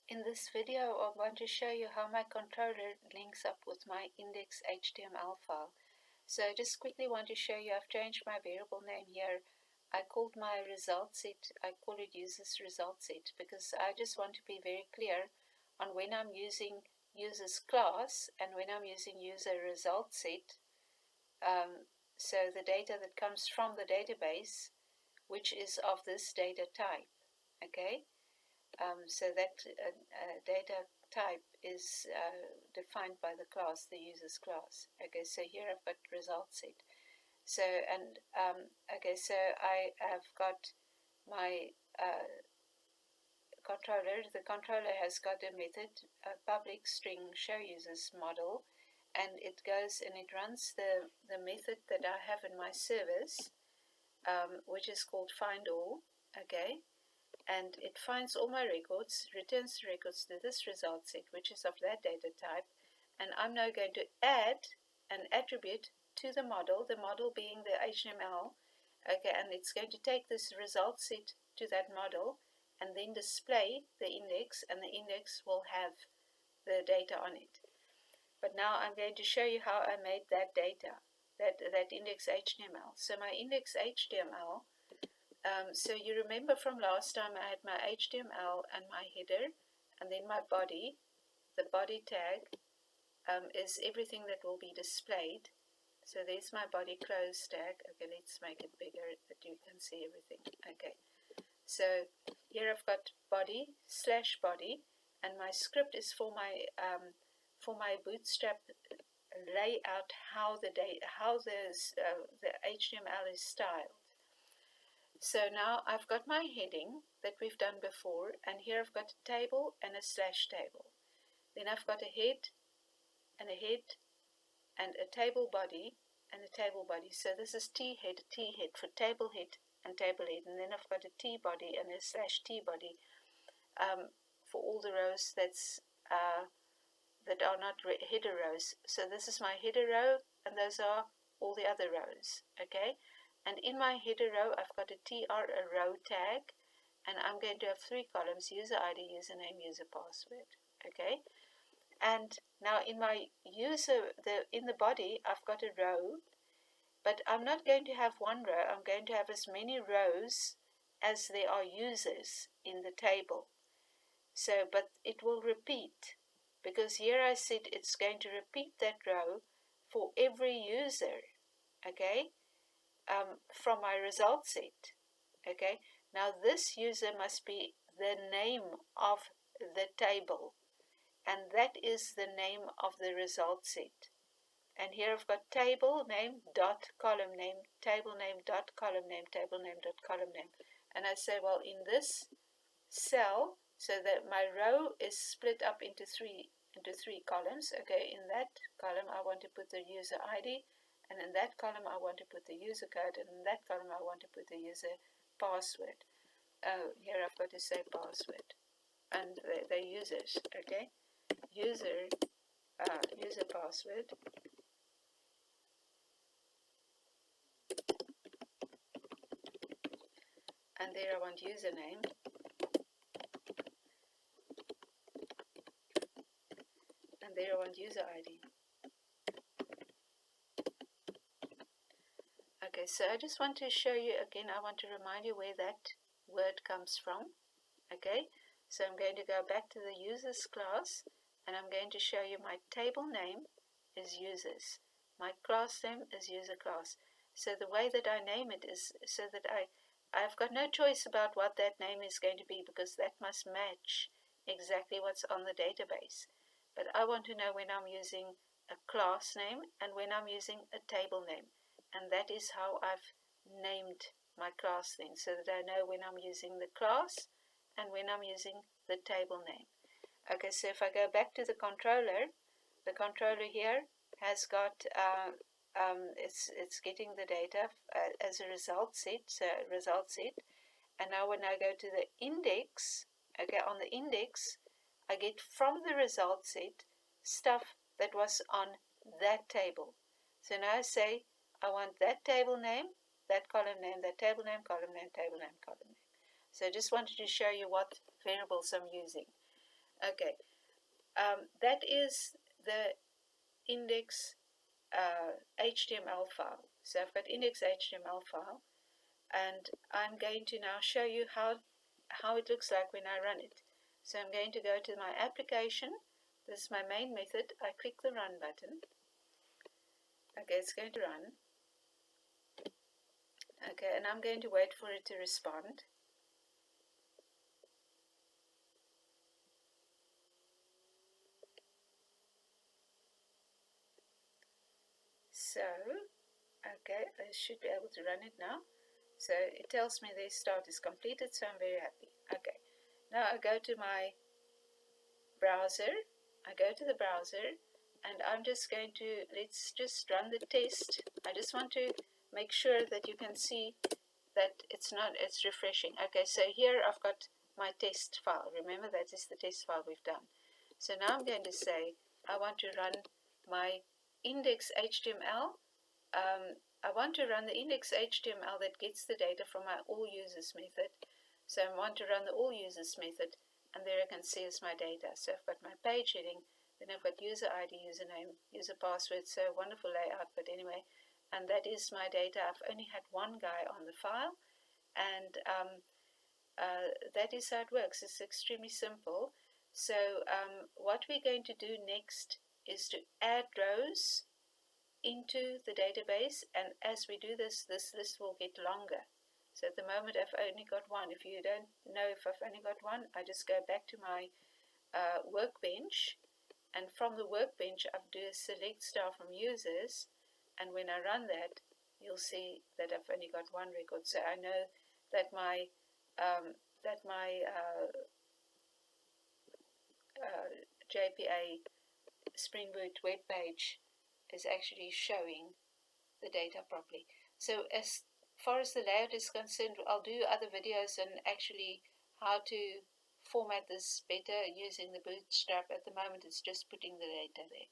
In this video, I want to show you how my controller links up with my index.html file. So I just quickly want to show you I've changed my variable name here. I called my result set, I call it users result set because I just want to be very clear on when I'm using users class and when I'm using user result set. So the data that comes from the database, which is of this data type, okay? So that data type is defined by the class, the user's class. Okay, so here I've got result set. So, and okay, so I have got my controller. The controller has got a method, a public string show users model, and it goes and it runs the method that I have in my service, which is called find all. Okay, and it finds all my records, returns the records to this result set, which is of that data type, and I'm now going to add an attribute to the model being the HTML, okay, and it's going to take this result set to that model and then display the index, and the index will have the data on it. But now I'm going to show you how I made that data, that index HTML. So my index HTML, so you remember from last time I had my HTML and my header and then my body. The body tag is everything that will be displayed. So there's my body close tag. Okay, let's make it bigger that you can see everything. Okay, so here I've got body / body, and my script is for my Bootstrap layout, how the HTML is styled. So now I've got my heading that we've done before, and here I've got a table and a / table. Then I've got a head and a table body and a table body. So this is T head for table head and table head, and then I've got a T body and a / T body for all the rows that are not header rows. So this is my header row, and those are all the other rows. Okay. And in my header row, I've got a TR, a row tag, and I'm going to have 3 columns: user ID, username, user password. Okay. And now in my in the body, I've got a row, but I'm not going to have one row. I'm going to have as many rows as there are users in the table. So, but it will repeat, because here I said it's going to repeat that row for every user. Okay. From my result set. Okay, now this user must be the name of the table, and that is the name of the result set. And here I've got table name dot column name, table name dot column name, table name dot column name. And I say, well, in this cell, so that my row is split up into three columns. Okay, in that column I want to put the user ID, and in that column I want to put the user code, and in that column I want to put the user password. Oh, here I've got to say password, and they're users. Okay, user password, and there I want username, and there I want user ID. Okay, so I just want to show you again, I want to remind you where that word comes from. Okay, so I'm going to go back to the users class, and I'm going to show you my table name is users. My class name is user class. So the way that I name it is so that I've got no choice about what that name is going to be, because that must match exactly what's on the database. But I want to know when I'm using a class name and when I'm using a table name. And that is how I've named my class then, so that I know when I'm using the class and when I'm using the table name. Okay, so if I go back to the controller here has got it's getting the data as a result set, and now when I go to the index, okay, on the index I get from the result set stuff that was on that table. So now I say I want that table name, that column name, that table name, column name, table name, column name. So I just wanted to show you what variables I'm using. Okay, that is the index HTML file. So I've got index HTML file, and I'm going to now show you how it looks like when I run it. So I'm going to go to my application. This is my main method. I click the run button. Okay, it's going to run. Okay, and I'm going to wait for it to respond. So, okay, I should be able to run it now. So it tells me the start is completed, so I'm very happy. Okay, now I go to my browser. I go to the browser, and I'm just going to, let's just run the test. I just want to make sure that you can see that it's refreshing. Okay, so here I've got my test file. Remember, that is the test file we've done. So now I'm going to say I want to run my index HTML. I want to run the index HTML that gets the data from my all users method. So I want to run the all users method, and there I can see is my data. So I've got my page heading, then I've got user ID, username, user password. So wonderful layout, but anyway, and that is my data. I've only had one guy on the file, and that is how it works. It's extremely simple. So what we're going to do next is to add rows into the database, and as we do this list will get longer. So at the moment I've only got one. If you don't know if I've only got one, I just go back to my workbench, and from the workbench I do a select star from users, and when I run that, you'll see that I've only got one record. So I know that my um, JPA Spring Boot web page is actually showing the data properly. So as far as the layout is concerned, I'll do other videos on actually how to format this better using the Bootstrap. At the moment it's just putting the data there.